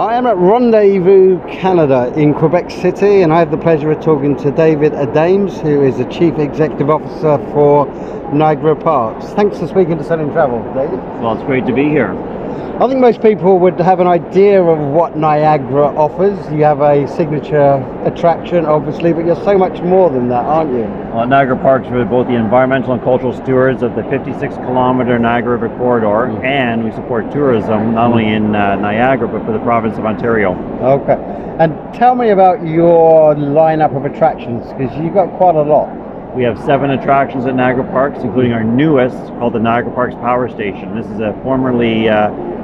I am at Rendezvous, Canada in Quebec City, and I have the pleasure of talking to David Adames, who is the Chief Executive Officer for Niagara Parks. Thanks for speaking to Selling Travel, David. Well, it's great to be here. I think most people would have an idea of what Niagara offers. You have a signature attraction, obviously, but you're so much more than that, aren't you? Well, at Niagara Parks, we're both the environmental and cultural stewards of the 56-kilometer Niagara River corridor, and we support tourism not only in Niagara, but for the province of Ontario. Okay. And tell me about your lineup of attractions, because you've got quite a lot. We have 7 attractions at Niagara Parks, including our newest, called the Niagara Parks Power Station. This is a formerly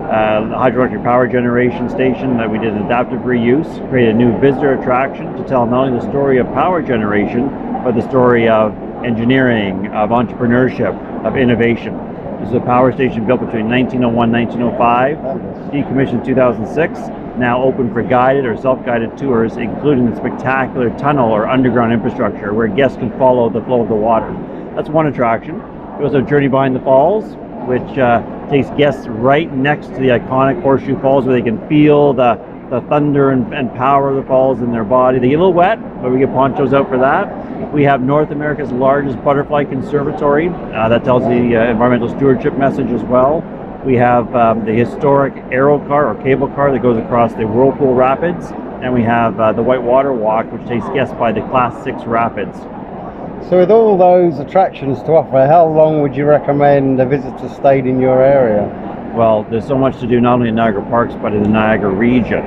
hydroelectric power generation station that we did an adaptive reuse, created a new visitor attraction to tell not only the story of power generation, but the story of engineering, of entrepreneurship, of innovation. This is a power station built between 1901 and 1905, decommissioned 2006, now open for guided or self-guided tours, including the spectacular tunnel or underground infrastructure where guests can follow the flow of the water. That's one attraction. We also have Journey Behind the Falls, which takes guests right next to the iconic Horseshoe Falls, where they can feel the thunder and power of the falls in their body. They get a little wet, but we get ponchos out for that. We have North America's largest butterfly conservatory. That tells the environmental stewardship message as well. We have the historic aero car or cable car that goes across the Whirlpool Rapids. And we have the White Water Walk, which takes guests by the Class 6 Rapids. So with all those attractions to offer, how long would you recommend a visitor stayed in your area? Well, there's so much to do not only in Niagara Parks, but in the Niagara region.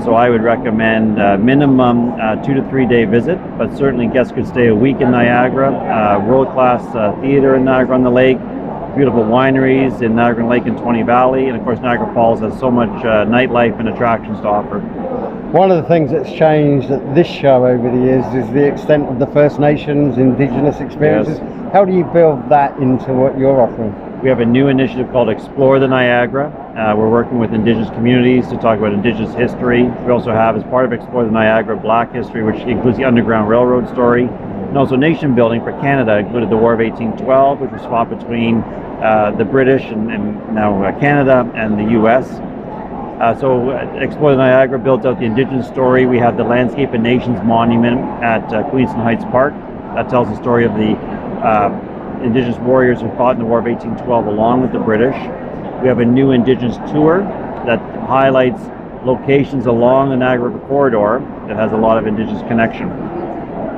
So I would recommend minimum 2 to 3 day visit, but certainly guests could stay a week in Niagara, world-class theater in Niagara-on-the-Lake, beautiful wineries in Niagara-on-the-Lake and Twenty Valley, and of course Niagara Falls has so much nightlife and attractions to offer. One of the things that's changed at this show over the years is the extent of the First Nations, Indigenous experiences. Yes. How do you build that into what you're offering? We have a new initiative called Explore the Niagara. We're working with Indigenous communities to talk about Indigenous history. We also have, as part of Explore the Niagara, Black history, which includes the Underground Railroad story. And also nation building for Canada included the War of 1812, which was fought between the British and now Canada and the US. So Explore the Niagara builds out the Indigenous story. We have the Landscape and Nations Monument at Queenston Heights Park. That tells the story of the Indigenous warriors who fought in the War of 1812 along with the British. We have a new Indigenous tour that highlights locations along the Niagara River corridor that has a lot of Indigenous connection.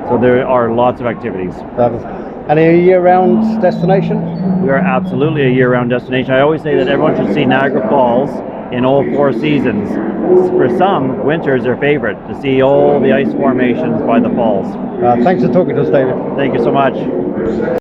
So there are lots of activities. And a year-round destination? We are absolutely a year-round destination. I always say that everyone should see Niagara Falls in all 4 seasons. For some, winter is their favorite, to see all the ice formations by the falls. Thanks for talking to us, David. Thank you so much.